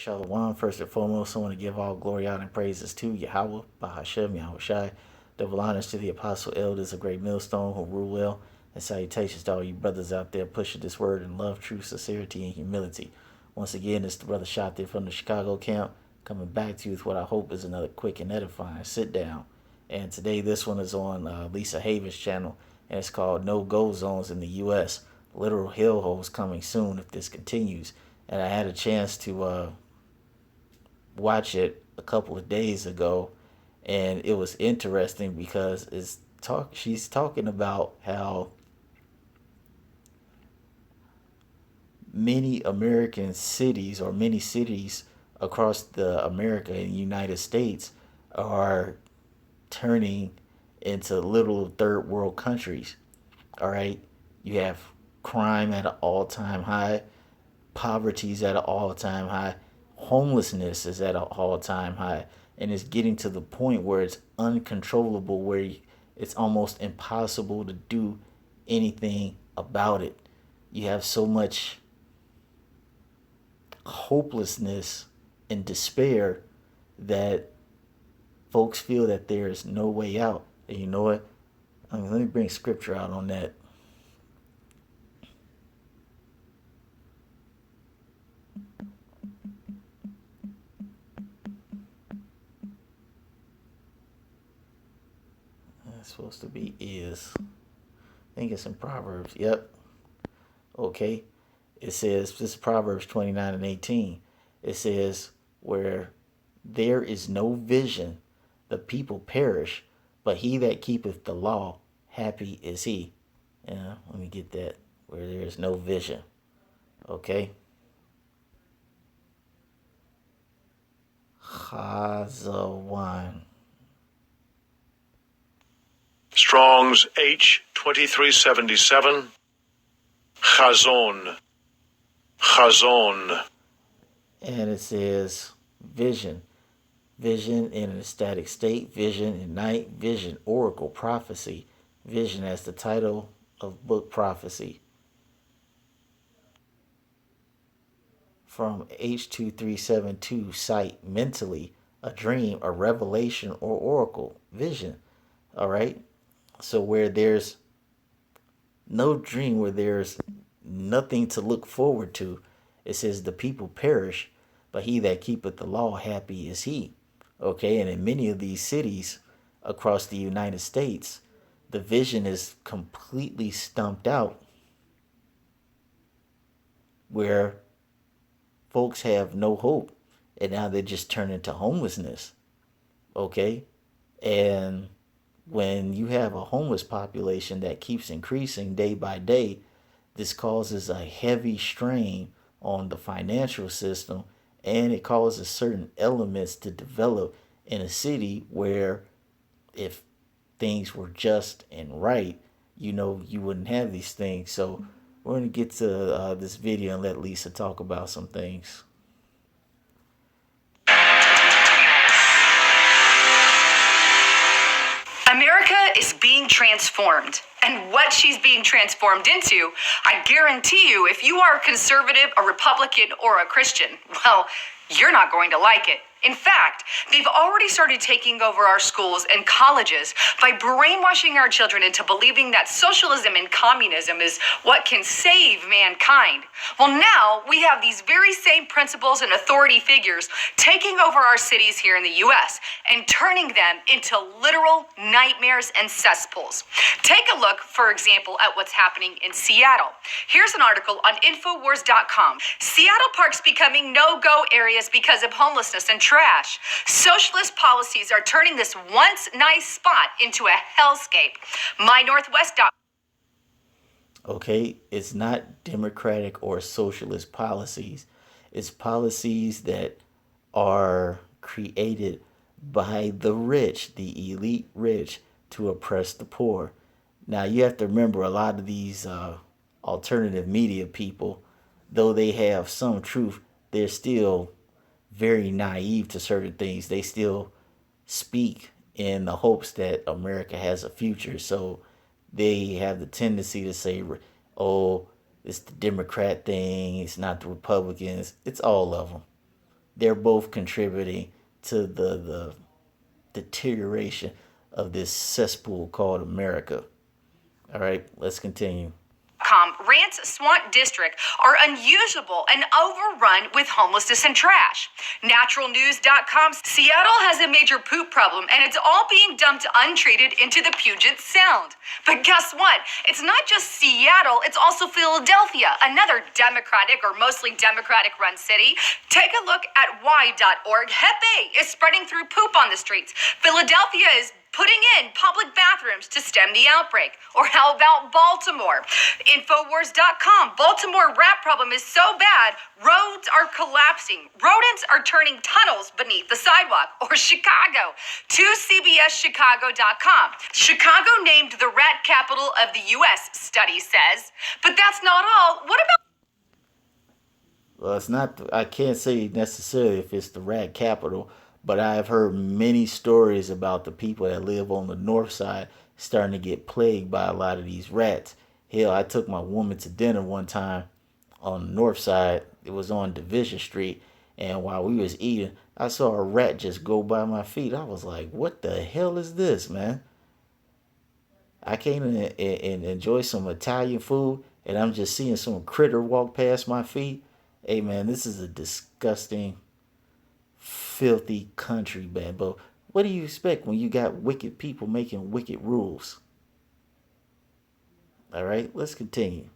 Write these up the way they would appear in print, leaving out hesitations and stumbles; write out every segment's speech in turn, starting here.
Shalom. First and foremost, I want to give all glory, honor, and praises to Yahweh, Bahashem, Yahweh Shai. Double honors to the apostle elders of Great Millstone who rule well, and salutations to all you brothers out there pushing this word in love, truth, sincerity, and humility. Once again, it's the brother shot there from the Chicago camp, coming back to you with what I hope is another quick and edifying sit down. And today, this one is on Lisa Haven's channel, and it's called No Go Zones in the U.S. Literal hellholes coming soon if this continues. And I had a chance to watch it a couple of days ago, and it was interesting because she's talking about how many American cities or many cities across the America and United States are turning into little third world countries. All right, you have crime at an all-time high, poverty's at an all-time high, homelessness is at an all-time high, and it's getting to the point where it's uncontrollable, where it's almost impossible to do anything about it. You have so much hopelessness and despair that folks feel that there is no way out. And you know what? Let me bring scripture out on that. It's supposed to be is. I think it's in Proverbs. Yep. Okay. It says, this is Proverbs 29 and 18. It says, where there is no vision, the people perish, but he that keepeth the law, happy is he. Yeah, let me get that. Where there is no vision. Okay. Chazawan. Strong's H2377. Chazon. Chazon. And it says vision. Vision in an ecstatic state, vision in night, vision, oracle, prophecy. Vision as the title of book prophecy. From H2372, sight, mentally, a dream, a revelation, or oracle, vision. All right? So where there's no dream, where there's nothing to look forward to, it says the people perish, but he that keepeth the law, happy is he. Okay, and in many of these cities across the United States, the vision is completely stumped out, where folks have no hope, and now they just turn into homelessness. Okay, and when you have a homeless population that keeps increasing day by day, this causes a heavy strain on the financial system, and it causes certain elements to develop in a city where if things were just and right, you wouldn't have these things. So we're going to get to this video and let Lisa talk about some things. America is being transformed. And what she's being transformed into, I guarantee you, if you are a conservative, a Republican, or a Christian, well, you're not going to like it. In fact, they've already started taking over our schools and colleges by brainwashing our children into believing that socialism and communism is what can save mankind. Well, now we have these very same principles and authority figures taking over our cities here in the U.S. and turning them into literal nightmares and cesspools. Take a look, for example, at what's happening in Seattle. Here's an article on Infowars.com. Seattle parks becoming no-go areas because of homelessness and trash. Socialist policies are turning this once nice spot into a hellscape. MyNorthwest. Okay, it's not democratic or socialist policies. It's policies that are created by the rich, the elite rich, to oppress the poor. Now, you have to remember a lot of these alternative media people, though they have some truth, they're still very naive to certain things. They still speak in the hopes that America has a future. So they have the tendency to say, oh, it's the Democrat thing, it's not the Republicans, it's all of them. they're both contributing to the deterioration of this cesspool called America. All right, let's continue. Rants Swamp District are unusable and overrun with homelessness and trash. Naturalnews.com, Seattle has a major poop problem and it's all being dumped untreated into the Puget Sound. But guess what? It's not just Seattle, it's also Philadelphia, another Democratic or mostly Democratic run city. Take a look at why.org. Hep A is spreading through poop on the streets. Philadelphia is putting in public bathrooms to stem the outbreak. Or how about Baltimore? Infowars.com, Baltimore rat problem is so bad, roads are collapsing. Rodents are turning tunnels beneath the sidewalk. Or Chicago, to CBSChicago.com. Chicago named the rat capital of the U.S., study says. But that's not all. What about Well, it's not. I can't say necessarily if it's the rat capital, but I've heard many stories about the people that live on the north side starting to get plagued by a lot of these rats. Hell, I took my woman to dinner one time on the north side. It was on Division Street, and while we was eating, I saw a rat just go by my feet. I was like, "What the hell is this, man?" I came in and enjoy some Italian food, and I'm just seeing some critter walk past my feet. Hey, man, this is a disgusting, filthy country, man. But what do you expect when you got wicked people making wicked rules? All right, let's continue.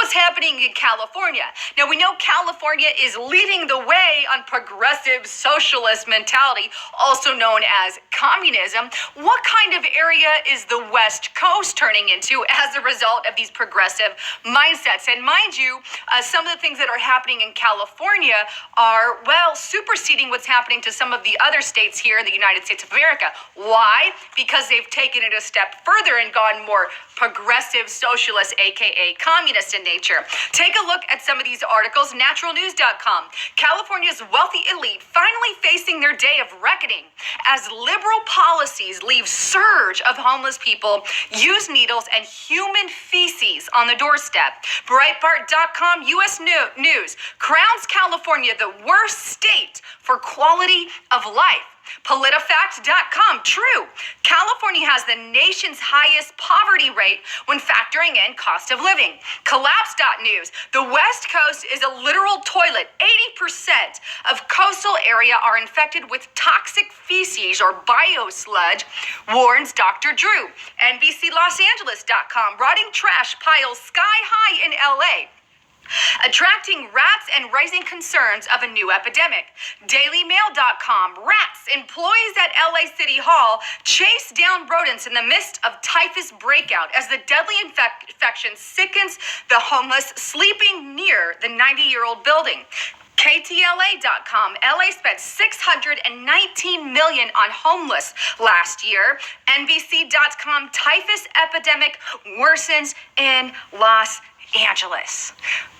what's happening in California? Now, we know California is leading the way on progressive socialist mentality, also known as communism. What kind of area is the West Coast turning into as a result of these progressive mindsets? And mind you, some of the things that are happening in California are, well, superseding what's happening to some of the other states here in the United States of America. Why? Because they've taken it a step further and gone more progressive socialist, aka communist in nature. Take a look at some of these articles. Naturalnews.com. California's wealthy elite finally facing their day of reckoning as liberal policies leave surge of homeless people, use needles and human feces on the doorstep. Breitbart.com. U.S. News crowns California the worst state for quality of life. PolitiFact.com. True. California has the nation's highest poverty rate when factoring in cost of living. Collapse.news. The West Coast is a literal toilet. 80% of coastal area are infected with toxic feces or biosludge, warns Dr. Drew. NBCLosAngeles.com. Rotting trash piles sky high in LA, attracting rats and raising concerns of a new epidemic. DailyMail.com. Rats. Employees at LA City Hall chase down rodents in the midst of typhus breakout as the deadly infection sickens the homeless sleeping near the 90-year-old building. KTLA.com. LA spent $619 million on homeless last year. NBC.com. Typhus epidemic worsens in Los Angeles.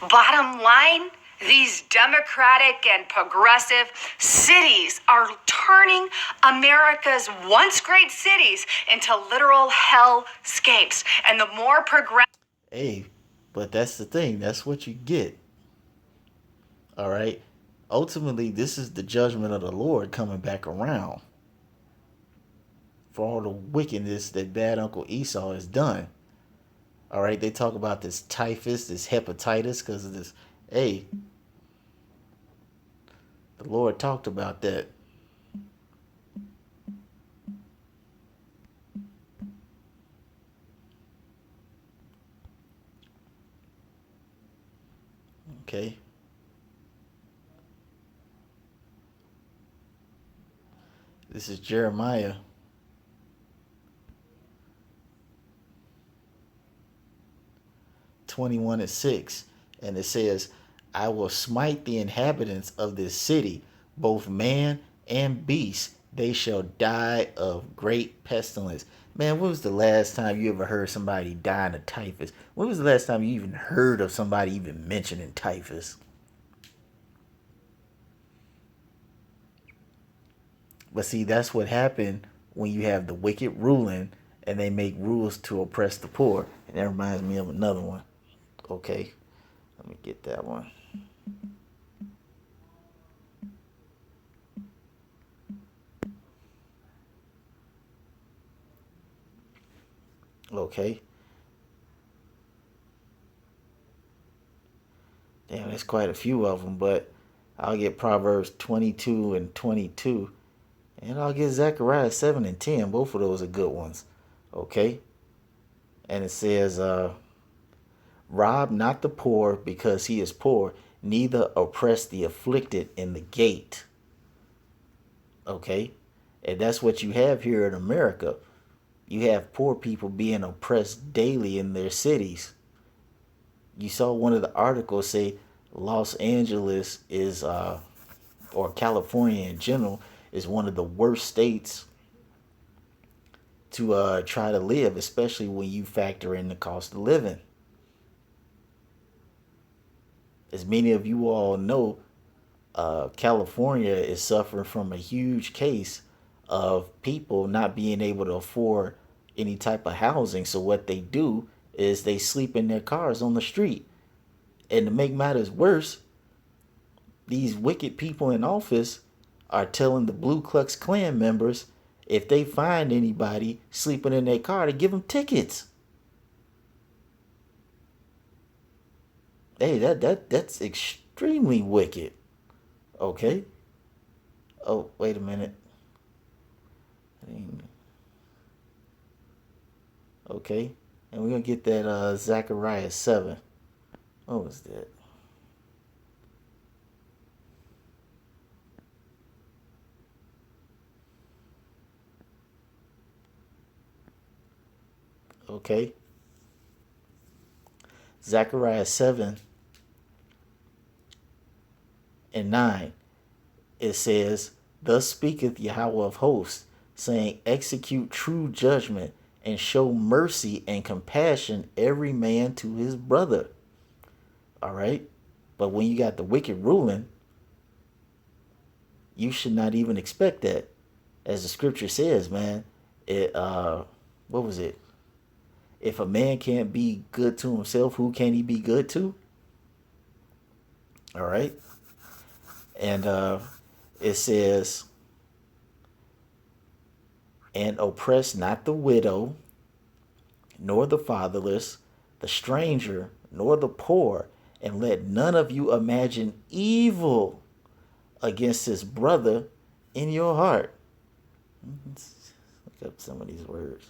Bottom line, these democratic and progressive cities are turning America's once great cities into literal hellscapes. And the more progressive... Hey, but that's the thing. That's what you get. All right? Ultimately, this is the judgment of the Lord coming back around for all the wickedness that bad Uncle Esau has done. All right, they talk about this typhus, this hepatitis, because of this. Hey, the Lord talked about that. Okay. This is Jeremiah 21:6, and it says, I will smite the inhabitants of this city, both man and beast. They shall die of great pestilence. Man, when was the last time you ever heard somebody dying of typhus? When was the last time you even heard of somebody even mentioning typhus? But see, that's what happened when you have the wicked ruling and they make rules to oppress the poor. And that reminds me of another one. Okay, let me get that one. Okay. Damn, there's quite a few of them, but I'll get Proverbs 22 and 22. And I'll get Zechariah 7 and 10. Both of those are good ones. Okay. And it says, rob not the poor because he is poor, neither oppress the afflicted in the gate. Okay. And that's what you have here in America. You have poor people being oppressed daily in their cities. You saw one of the articles say Los Angeles is, or California in general, is one of the worst states to try to live, especially when you factor in the cost of living. As many of you all know, California is suffering from a huge case of people not being able to afford any type of housing. So what they do is they sleep in their cars on the street. And to make matters worse, these wicked people in office are telling the Ku Klux Klan members if they find anybody sleeping in their car to give them tickets. Hey, that's extremely wicked. Okay. Oh, wait a minute. Okay. And we're gonna get that Zechariah 7. What was that? Okay. Zechariah 7 and 9. It says, thus speaketh Yahweh of hosts, saying, execute true judgment and show mercy and compassion every man to his brother. All right. But when you got the wicked ruling, you should not even expect that. As the scripture says, man, it what was it? If a man can't be good to himself, who can he be good to? All right. And it says, and oppress not the widow, nor the fatherless, the stranger, nor the poor, and let none of you imagine evil against his brother in your heart. Let's look up some of these words.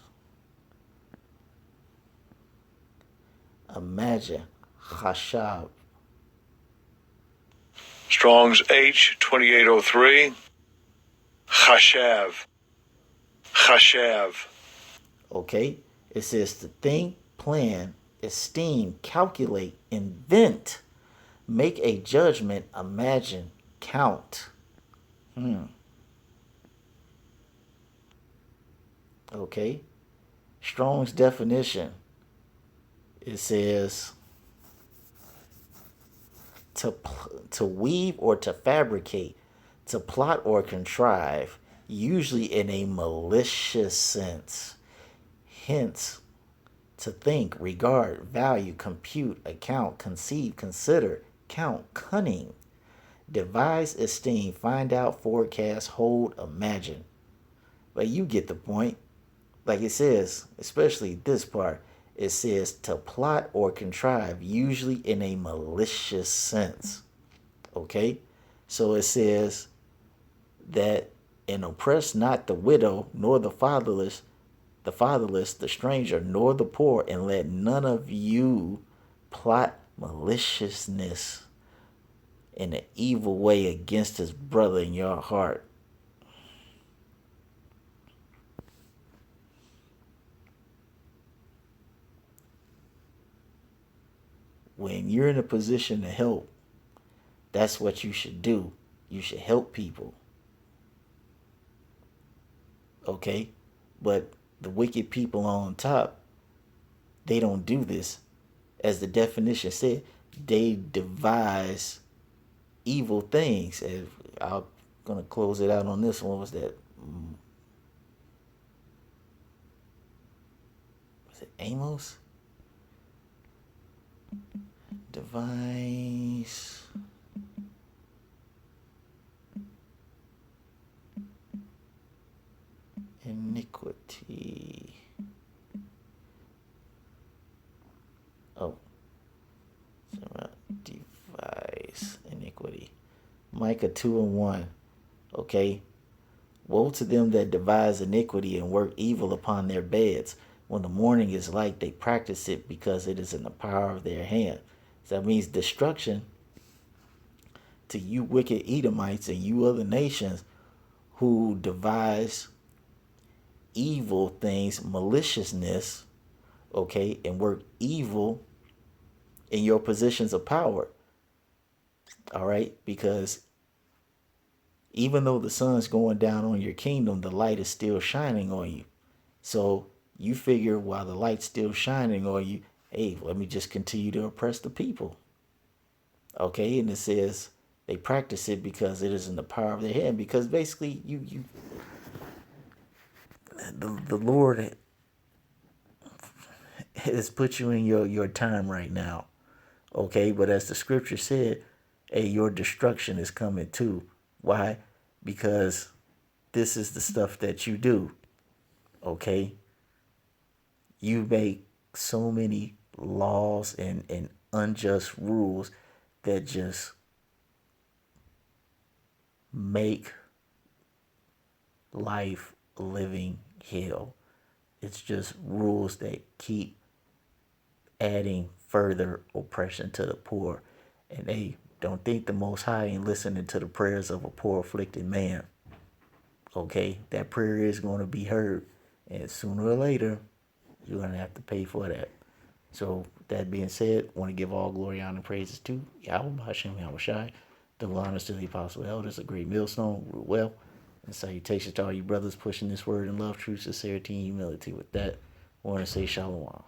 Imagine, chashab. Strong's H 2803. Chashav. Chashav. Okay? It says to think, plan, esteem, calculate, invent, make a judgment, imagine, count. Okay? Strong's definition. It says to weave or to fabricate, to plot or contrive, usually in a malicious sense. Hence, to think, regard, value, compute, account, conceive, consider, count, cunning, devise, esteem, find out, forecast, hold, imagine. But you get the point. Like it says, especially this part, it says to plot or contrive, usually in a malicious sense. Okay? So it says that and oppress not the widow, nor the fatherless, the stranger, nor the poor, and let none of you plot maliciousness in an evil way against his brother in your heart. When you're in a position to help, that's what you should do. You should help people. Okay? But the wicked people on top, they don't do this. As the definition said, they devise evil things. And I'm going to close it out on this one. Was that? Was it Amos? Devise iniquity. Micah 2:1. Okay. Woe to them that devise iniquity and work evil upon their beds. When the morning is light, they practice it because it is in the power of their hand. So that means destruction to you wicked Edomites and you other nations who devise evil things, maliciousness, okay, and work evil in your positions of power. All right, because even though the sun's going down on your kingdom, the light is still shining on you. So you figure while the light's still shining on you, hey, let me just continue to oppress the people. Okay, and it says they practice it because it is in the power of their hand. Because basically, the Lord has put you in your time right now. Okay, but as the scripture said, hey, your destruction is coming too. Why? Because this is the stuff that you do. Okay, you make so many laws and unjust rules that just make life a living hell. It's just rules that keep adding further oppression to the poor. And they don't think the Most High ain't listening to the prayers of a poor afflicted man. Okay, that prayer is going to be heard. And sooner or later, you're going to have to pay for that. So, that being said, I want to give all glory, honor, and praises to Yahweh, Hashem, Yahweh Shai, double honors to the apostle elders, a great millstone, rule well, and salutations to all you brothers pushing this word in love, truth, sincerity, and humility. With that, I want to say shalom.